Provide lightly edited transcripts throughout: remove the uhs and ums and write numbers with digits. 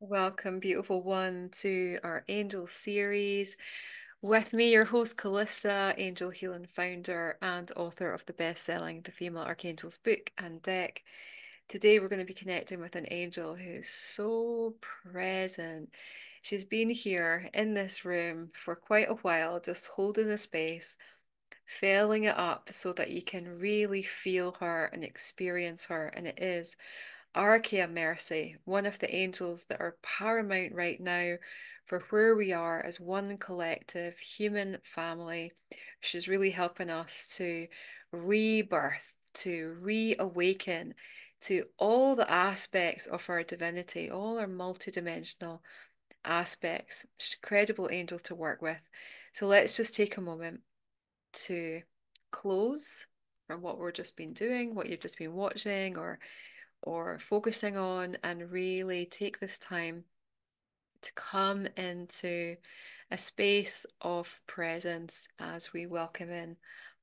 Welcome, beautiful one, to our Angel series. With me, your host, Calista, Angel Healing founder and author of the best-selling The Female Archangels book and deck. Today, we're going to be connecting with an angel who's so present. She's been here in this room for quite a while, just holding the space, filling it up so that you can really feel her and experience her. And it is Archeia Mercy, one of the angels that are paramount right now for where we are as one collective human family. She's really helping us to rebirth, to reawaken to all the aspects of our divinity, all our multidimensional aspects. She's a credible angel to work with. So let's just take a moment to close from what we've just been doing, what you've just been watching, or focusing on, and really take this time to come into a space of presence as we welcome in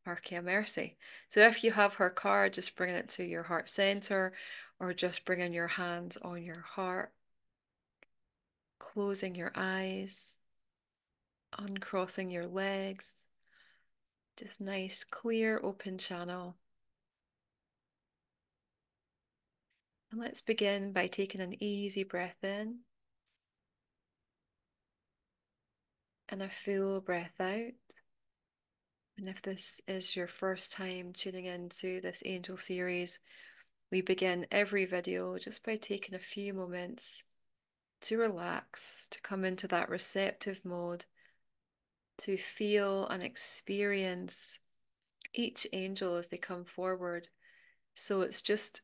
Archeia Mercy. So if you have her card, just bringing it to your heart center, or just bringing your hands on your heart, closing your eyes, uncrossing your legs, just nice, clear, open channel. And let's begin by taking an easy breath in and a full breath out. And if this is your first time tuning into this angel series, we begin every video just by taking a few moments to relax, to come into that receptive mode, to feel and experience each angel as they come forward. So it's just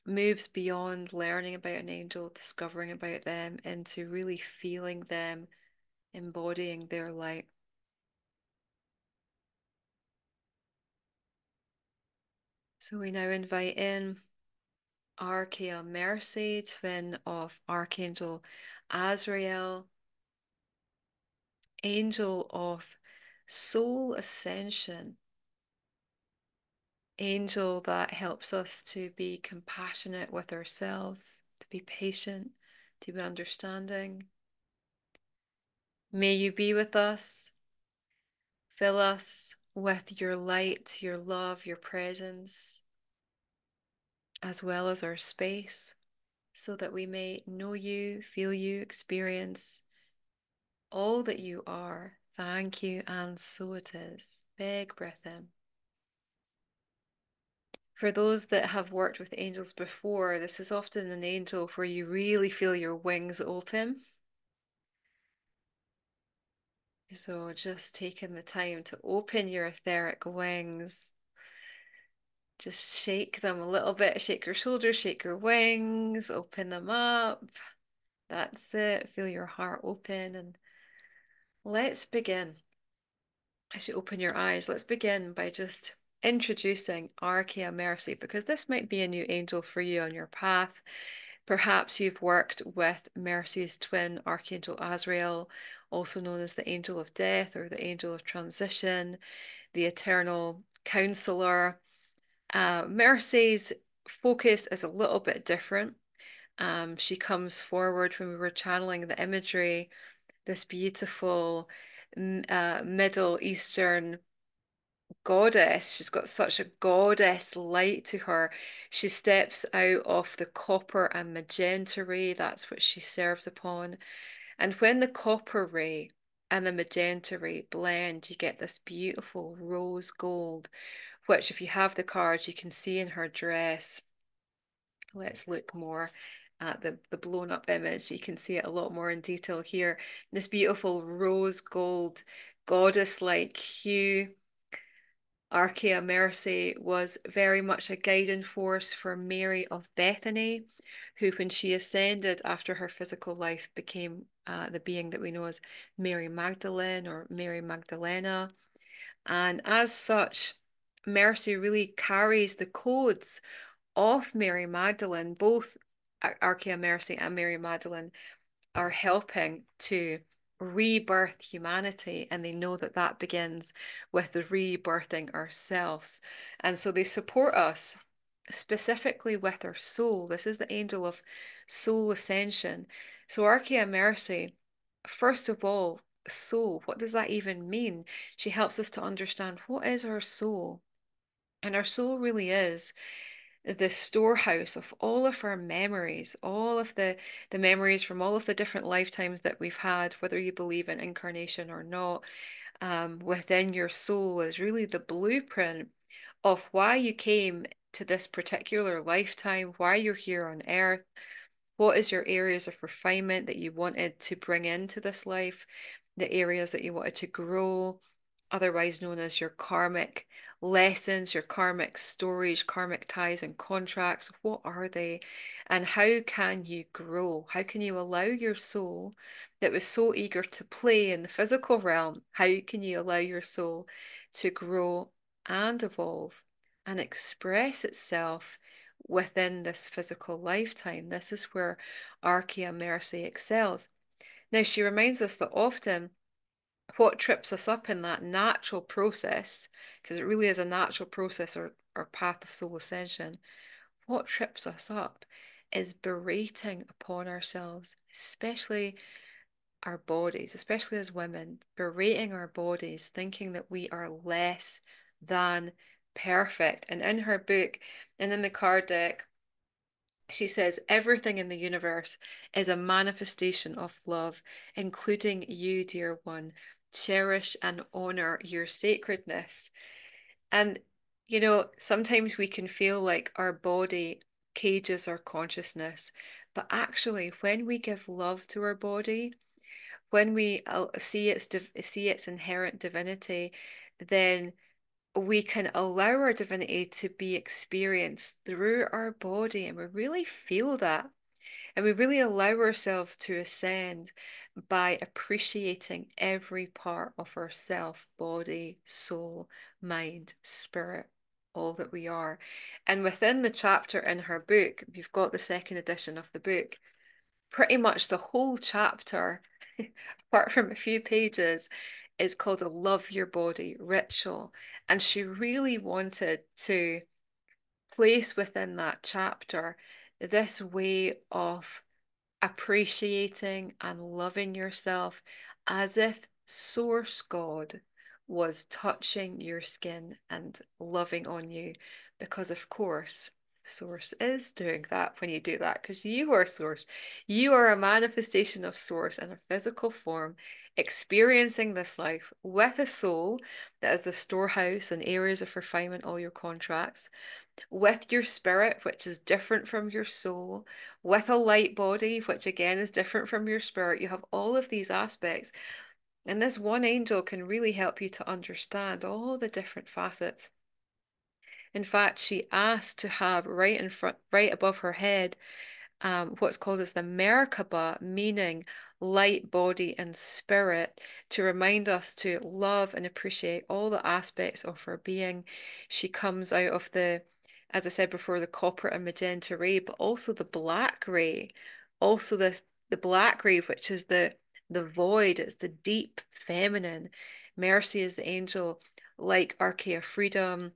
moves beyond learning about an angel, discovering about them, into really feeling them, embodying their light. So we now invite in Archeia Mercy, twin of Archangel Azrael, angel of Soul Ascension, angel that helps us to be compassionate with ourselves, to be patient, to be understanding. May you be with us, fill us with your light, your love, your presence, as well as our space, so that we may know you, feel you, experience all that you are. Thank you, and so it is. Big breath in. For those that have worked with angels before, this is often an angel where you really feel your wings open. So just taking the time to open your etheric wings. Just shake them a little bit. Shake your shoulders, shake your wings, open them up. That's it. Feel your heart open, and let's begin. As you open your eyes, let's begin by just introducing Archeia Mercy, because this might be a new angel for you on your path. Perhaps you've worked with Mercy's twin, Archangel Azrael, also known as the Angel of Death or the Angel of Transition, the Eternal Counselor. Mercy's focus is a little bit different. She comes forward when we were channeling the imagery, this beautiful Middle Eastern goddess. She's got such a goddess light to her. She steps out of the copper and magenta ray. That's what she serves upon. And when the copper ray and the magenta ray blend, you get this beautiful rose gold, which, if you have the cards, you can see in her dress. Let's look more at the blown up image. You can see it a lot more in detail here. This beautiful rose gold goddess-like hue. Archeia Mercy was very much a guiding force for Mary of Bethany, who, when she ascended after her physical life, became the being that we know as Mary Magdalene or Mary Magdalena. And as such, Mercy really carries the codes of Mary Magdalene. Both Archeia Mercy and Mary Magdalene are helping to rebirth humanity, and they know that that begins with the rebirthing ourselves. And so they support us specifically with our soul. This is the angel of soul ascension. So Archeia Mercy, first of all, soul, what does that even mean? She helps us to understand what is our soul. And our soul really is the storehouse of all of our memories, all of the memories from all of the different lifetimes that we've had, whether you believe in incarnation or not. Within your soul is really the blueprint of why you came to this particular lifetime, why you're here on earth, what is your areas of refinement that you wanted to bring into this life, the areas that you wanted to grow, otherwise known as your karmic lessons, your karmic stories, karmic ties and contracts. What are they? And how can you grow? How can you allow your soul that was so eager to play in the physical realm, how can you allow your soul to grow and evolve and express itself within this physical lifetime? This is where Archeia Mercy excels. Now, she reminds us that often what trips us up in that natural process, because it really is a natural process or path of soul ascension, what trips us up is berating upon ourselves, especially our bodies, especially as women, berating our bodies, thinking that we are less than perfect. And in her book and in the card deck, she says everything in the universe is a manifestation of love, including you, dear one. Cherish and honor your sacredness. And, sometimes we can feel like our body cages our consciousness. But actually, when we give love to our body, when we see its inherent divinity, then we can allow our divinity to be experienced through our body, and we really feel that. And we really allow ourselves to ascend by appreciating every part of ourself, body, soul, mind, spirit, all that we are. And within the chapter in her book, we've got the second edition of the book, pretty much the whole chapter, apart from a few pages, is called a Love Your Body ritual. And she really wanted to place within that chapter this way of appreciating and loving yourself as if Source God was touching your skin and loving on you. Because, of course, Source is doing that when you do that, because you are Source. You are a manifestation of Source in a physical form, experiencing this life with a soul that is the storehouse and areas of refinement, all your contracts, with your spirit, which is different from your soul, with a light body, which again is different from your spirit. You have all of these aspects, and this one angel can really help you to understand all the different facets. In fact, she asked to have right in front, right above her head, what's called as the Merkaba, meaning light, body, and spirit, to remind us to love and appreciate all the aspects of her being. She comes out of as I said before, the copper and magenta ray, but also the black ray. Also the black ray, which is the void, it's the deep feminine. Mercy is the angel, like Archeia Freedom,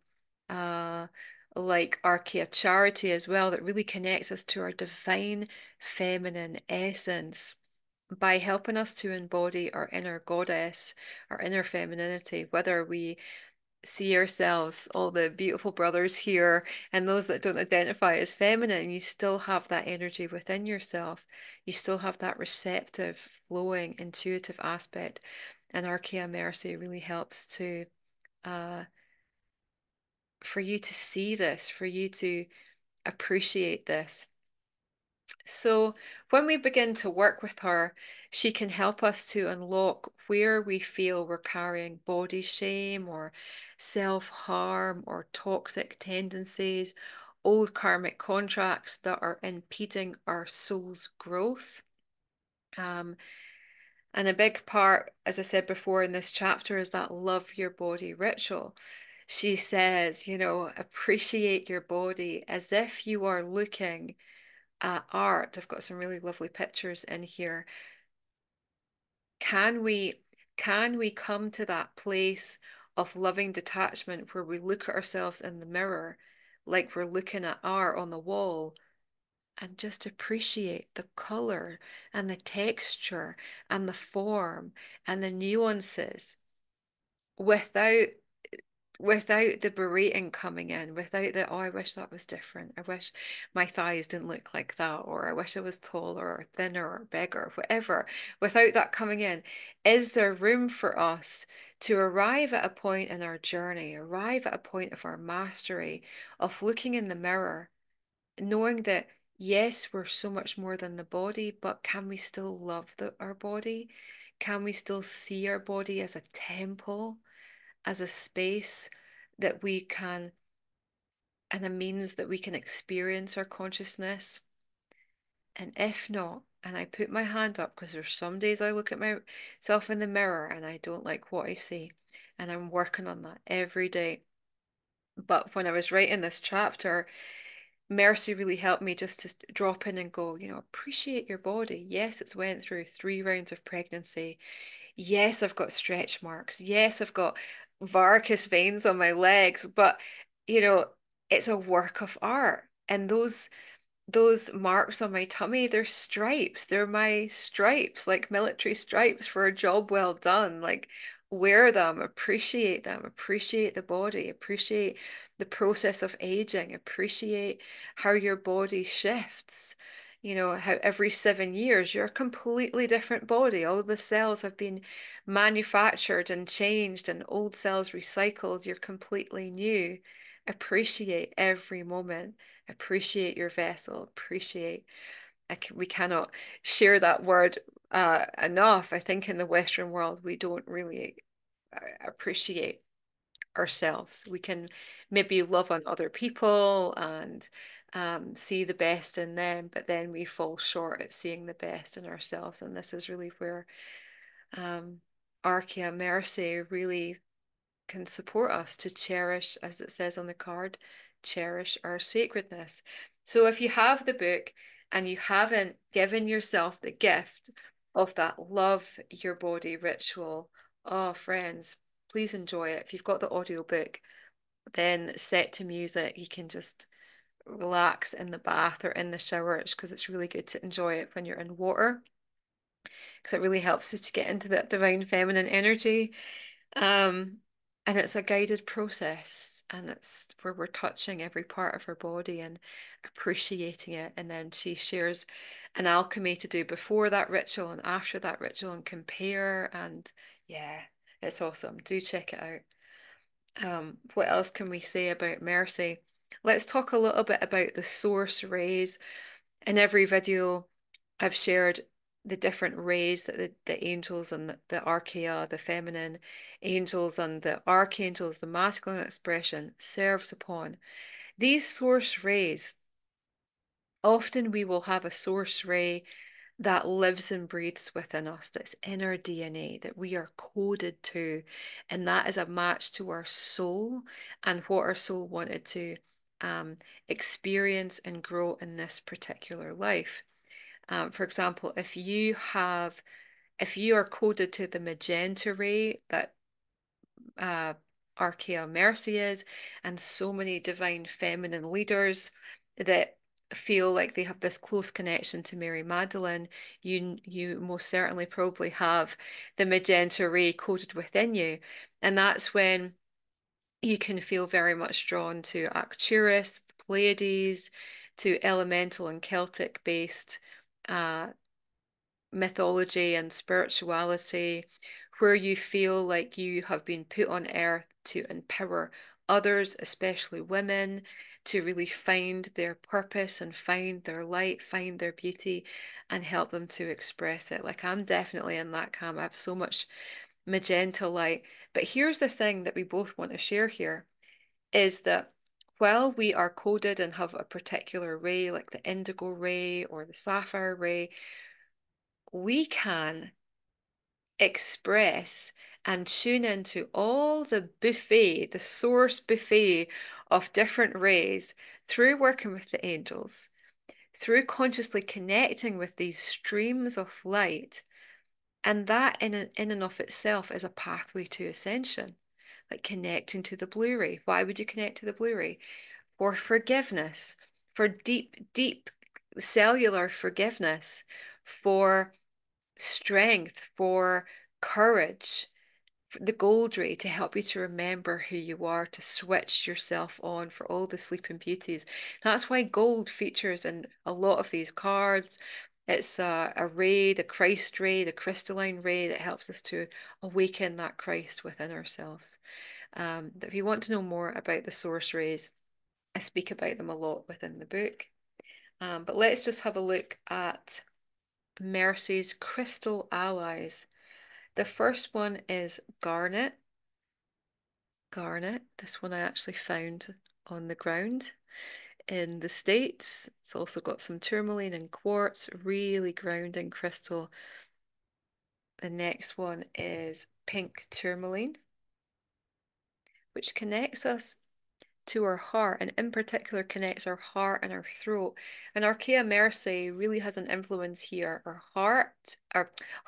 uh, like Archeia Charity as well, that really connects us to our divine feminine essence by helping us to embody our inner goddess, our inner femininity, whether we see ourselves, all the beautiful brothers here, and those that don't identify as feminine, you still have that energy within yourself. You still have that receptive, flowing, intuitive aspect. And Archeia Mercy really helps to uh, for you to see this, for you to appreciate this. So when we begin to work with her, she can help us to unlock where we feel we're carrying body shame or self-harm or toxic tendencies, old karmic contracts that are impeding our soul's growth. Um, and a big part, as I said before in this chapter, is that love your body ritual. She says, appreciate your body as if you are looking at art. I've got some really lovely pictures in here. Can we come to that place of loving detachment where we look at ourselves in the mirror like we're looking at art on the wall, and just appreciate the color and the texture and the form and the nuances without the berating coming in, without the, oh, I wish that was different. I wish my thighs didn't look like that, or I wish I was taller or thinner or bigger, or whatever, without that coming in. Is there room for us to arrive at a point in our journey, arrive at a point of our mastery, of looking in the mirror, knowing that, yes, we're so much more than the body, but can we still love our body? Can we still see our body as a temple, as a space that we can, and a means that we can experience our consciousness? And if not, and I put my hand up because there's some days I look at myself in the mirror and I don't like what I see. And I'm working on that every day. But when I was writing this chapter, Mercy really helped me just to drop in and go, appreciate your body. Yes, it's went through 3 rounds of pregnancy. Yes, I've got stretch marks. Yes, I've got varicose veins on my legs, but you know, it's a work of art. And those marks on my tummy, they're stripes. They're my stripes, like military stripes for a job well done. Like, wear them, appreciate the body, appreciate the process of aging, appreciate how your body shifts. How every 7 years you're a completely different body. All the cells have been manufactured and changed, and old cells recycled. You're completely new. Appreciate every moment. Appreciate your vessel. We cannot share that word enough. I think in the Western world, we don't really appreciate ourselves. We can maybe love on other people and see the best in them, but then we fall short at seeing the best in ourselves. And this is really where Archeia Mercy really can support us to cherish, as it says on the card, cherish our sacredness. So if you have the book and you haven't given yourself the gift of that love your body ritual, oh, friends, please enjoy it. If you've got the audiobook, then set to music. You can just relax in the bath or in the shower, because it's really good to enjoy it when you're in water, because it really helps us to get into that divine feminine energy. Um, and it's a guided process, and it's where we're touching every part of our body and appreciating it. And then she shares an alchemy to do before that ritual and after that ritual and compare. And yeah, it's awesome. Do check it out. What else can we say about Mercy? Let's talk a little bit about the source rays. In every video, I've shared the different rays that the angels and the Archeia, the feminine angels, and the archangels, the masculine expression, serves upon. These source rays, often we will have a source ray that lives and breathes within us, that's in our DNA, that we are coded to, and that is a match to our soul and what our soul wanted to experience and grow in this particular life. For example, if you are coded to the magenta ray that uh, Archeia Mercy is, and so many divine feminine leaders that feel like they have this close connection to Mary Magdalene, you most certainly probably have the magenta ray coded within you. And that's when you can feel very much drawn to Arcturus, the Pleiades, to elemental and Celtic based uh, mythology and spirituality, where you feel like you have been put on earth to empower others, especially women, to really find their purpose and find their light, find their beauty, and help them to express it. Like, I'm definitely in that camp. I have so much magenta light. But here's the thing that we both want to share here is that while we are coded and have a particular ray, like the indigo ray or the sapphire ray, we can express and tune into all the buffet, the source buffet of different rays through working with the angels, through consciously connecting with these streams of light. And that in and of itself is a pathway to ascension, like connecting to the blue ray. Why would you connect to the blue ray? for forgiveness, for deep, deep cellular forgiveness, for strength, for courage, for the gold ray to help you to remember who you are, to switch yourself on for all the sleeping beauties. That's why gold features in a lot of these cards. It's a ray, the Christ ray, the crystalline ray that helps us to awaken that Christ within ourselves. If you want to know more about the source rays, I speak about them a lot within the book. But let's just have a look at Mercy's crystal allies. The first one is garnet. Garnet, this one I actually found on the ground in the States. It's also got some tourmaline and quartz, really grounding crystal. The next one is pink tourmaline, which connects us to our heart, and in particular connects our heart and our throat. And Archeia Mercy really has an influence here. Our heart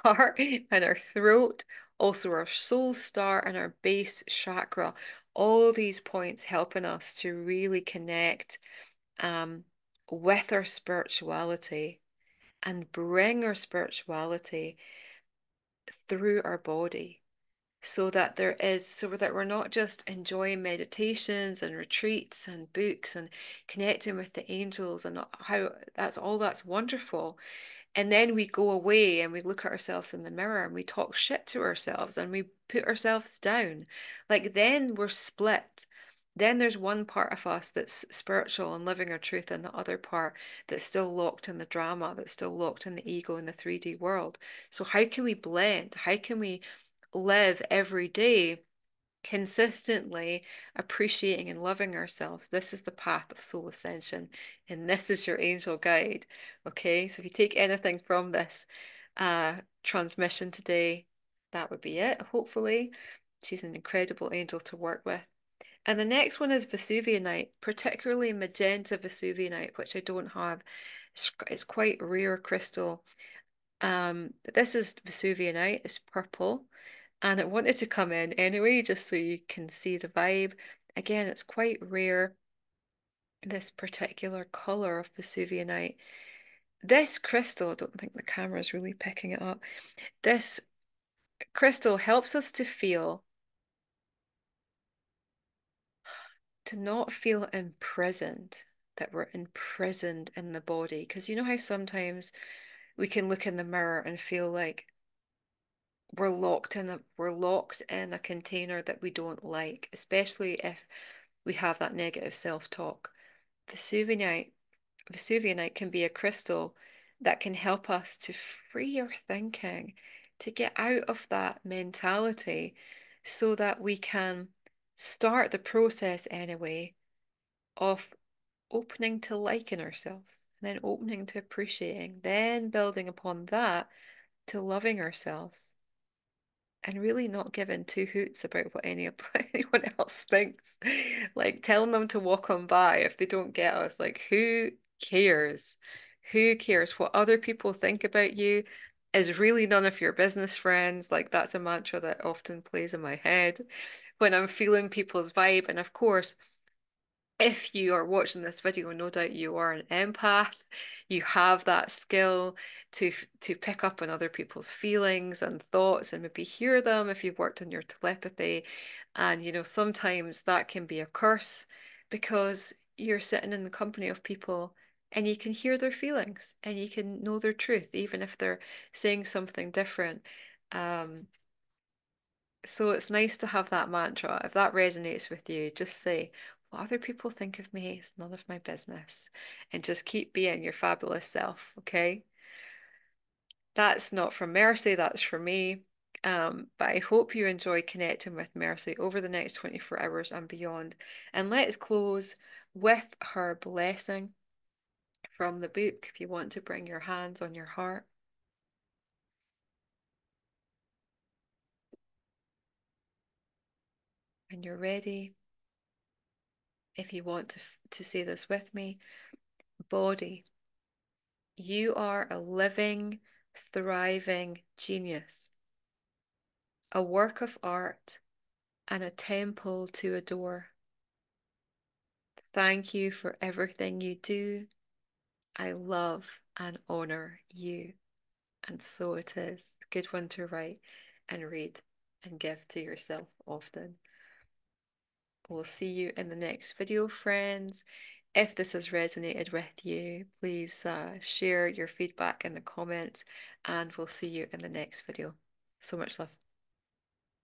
and our throat, also our soul star and our base chakra. All these points helping us to really connect with our spirituality and bring our spirituality through our body, so that we're not just enjoying meditations and retreats and books and connecting with the angels, and how that's wonderful. And then we go away and we look at ourselves in the mirror and we talk shit to ourselves and we put ourselves down. Like, then we're split. Then there's one part of us that's spiritual and living our truth, and the other part that's still locked in the drama, that's still locked in the ego in the 3D world. So how can we blend? How can we live every day consistently appreciating and loving ourselves? This is the path of soul ascension, and this is your angel guide. Okay, so if you take anything from this transmission today, that would be it, hopefully. She's an incredible angel to work with. And the next one is Vesuvianite, particularly magenta Vesuvianite, which I don't have. It's quite rare crystal. But this is Vesuvianite, it's purple, and it wanted to come in anyway, just so you can see the vibe. Again, it's quite rare, this particular color of Vesuvianite. This crystal, I don't think the camera is really picking it up. This crystal helps us to not feel imprisoned, that we're imprisoned in the body. Because you know how sometimes we can look in the mirror and feel like we're locked in a container that we don't like, especially if we have that negative self-talk. Vesuvianite, Vesuvianite can be a crystal that can help us to free our thinking, to get out of that mentality, so that we can start the process anyway of opening to liking ourselves, and then opening to appreciating, then building upon that to loving ourselves, and really not giving two hoots about what anyone else thinks. Like, telling them to walk on by if they don't get us. Like, who cares? Who cares what other people think about you? Is really none of your business, friends. Like, that's a mantra that often plays in my head when I'm feeling people's vibe. And of course, if you are watching this video, no doubt you are an empath. You have that skill to pick up on other people's feelings and thoughts, and maybe hear them if you've worked on your telepathy. And sometimes that can be a curse, because you're sitting in the company of people and you can hear their feelings and you can know their truth, even if they're saying something different. Um, so it's nice to have that mantra. If that resonates with you, just say, what other people think of me is none of my business. And just keep being your fabulous self, okay? That's not from Mercy, that's from me. But I hope you enjoy connecting with Mercy over the next 24 hours and beyond. And let's close with her blessing from the book. If you want to bring your hands on your heart. When you're ready, if you want to say this with me, body, you are a living, thriving genius, a work of art and a temple to adore. Thank you for everything you do. I love and honor you. And so it is. A good one to write and read and give to yourself often. We'll see you in the next video, friends. If this has resonated with you, please share your feedback in the comments, and we'll see you in the next video. So much love.